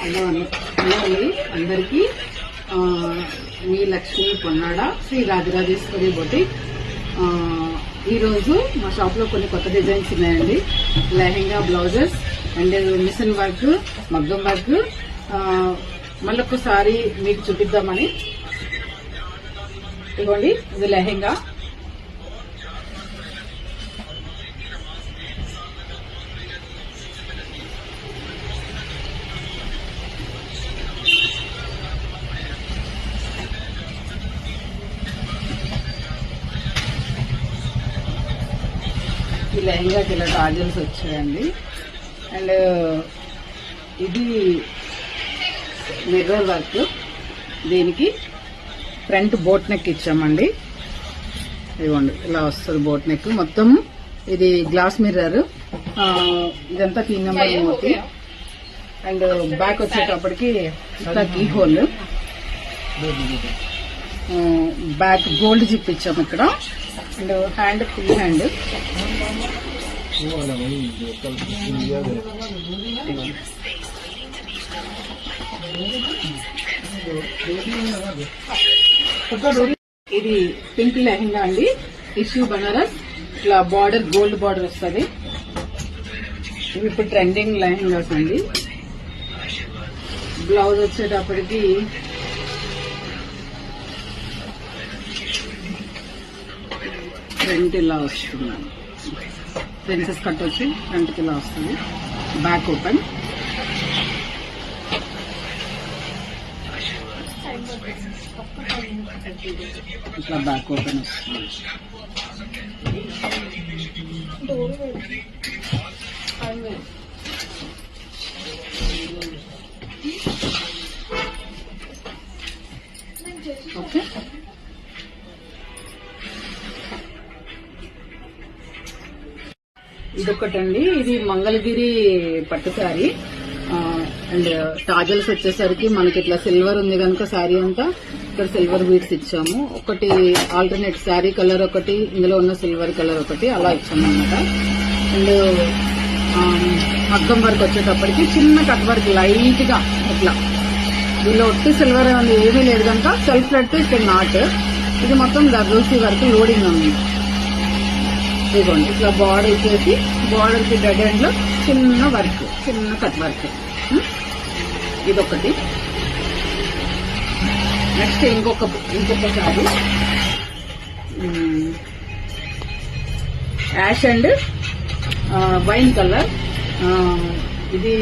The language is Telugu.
హలో అండి అందరికీ మీ లక్ష్మి పొన్నాడ శ్రీ రాజరాజేశ్వరి బొటిక్. ఈరోజు మా షాప్ లో కొన్ని కొత్త డిజైన్స్ ఉన్నాయండి. Lehenga blouses and machine work, మగ్గం వర్క్. మళ్ళొకసారి మీకు చూపిద్దామని. ఇదిగోండి, ఇది లెహెంగా. ఈ లెహంగాకి ఇలా టాజల్స్ వచ్చాయండి. అండ్ ఇది మిర్రర్ వర్క్. దీనికి ఫ్రంట్ బోట్ నెక్ ఇచ్చామండి. ఇదిగోండి, ఇలా వస్తుంది బోట్ నెక్. మొత్తం ఇది గ్లాస్ మిర్రర్. ఇదంతా 3 నెంబర్ మోతి. అండ్ బ్యాక్ వచ్చేటప్పటికి ఇట్లా keyhole. Back gold zip ఇచ్చాము ఇక్కడ. And hand full hand. ఇది పింక్ లెహంగా అండి, టిష్యూ బనారస్. ఇట్లా బార్డర్ గోల్డ్ బార్డర్ వస్తుంది. ఇవి ఇప్పుడు ట్రెండింగ్ లెహంగాస్ అండి. బ్లౌజ్ వచ్చేటప్పటికి ఫ్రంట్ ఇలా వస్తున్నాను. ప్రిన్సెస్ కట్ వచ్చి ఫ్రంట్కి ఇలా వస్తుంది. Back open. ఇట్లా బ్యాక్ ఓపెన్ వస్తుంది. ఓకే, ఇదొకటండి. ఇది మంగళగిరి పట్టు శారీ. అండ్ టాజల్స్ వచ్చేసరికి మనకి ఇట్లా సిల్వర్ ఉంది కనుక శారీ అంతా ఇక్కడ సిల్వర్ బీడ్స్ ఇచ్చాము. ఒకటి ఆల్టర్నేట్ శారీ కలర్ ఒకటి, ఇందులో ఉన్న సిల్వర్ కలర్ ఒకటి, అలా ఇచ్చాము అన్నమాట. అండ్ మగ్గం వర్క్ వచ్చేటప్పటికి చిన్న కట్ వర్క్ లైట్ గా ఇట్లా. దీనిలో ఒట్టి సిల్వర్ అనేది ఏమీ లేదు కనుక సెల్ఫ్ ఫ్లెట్ ఇక్కడ నాట్. ఇది మొత్తం దర్దోసి వర్క్ లోడింగ్ ఉంది. ఇదిగోండి, ఇట్లా బార్డర్ ఇచ్చేసి బార్డర్ కి డెడ్ ఎండ్ లో చిన్న వర్క్, చిన్న కట్ వర్క్. ఇదొకటి. నెక్స్ట్ ఇంకొక sari ash and wine colour. ఇది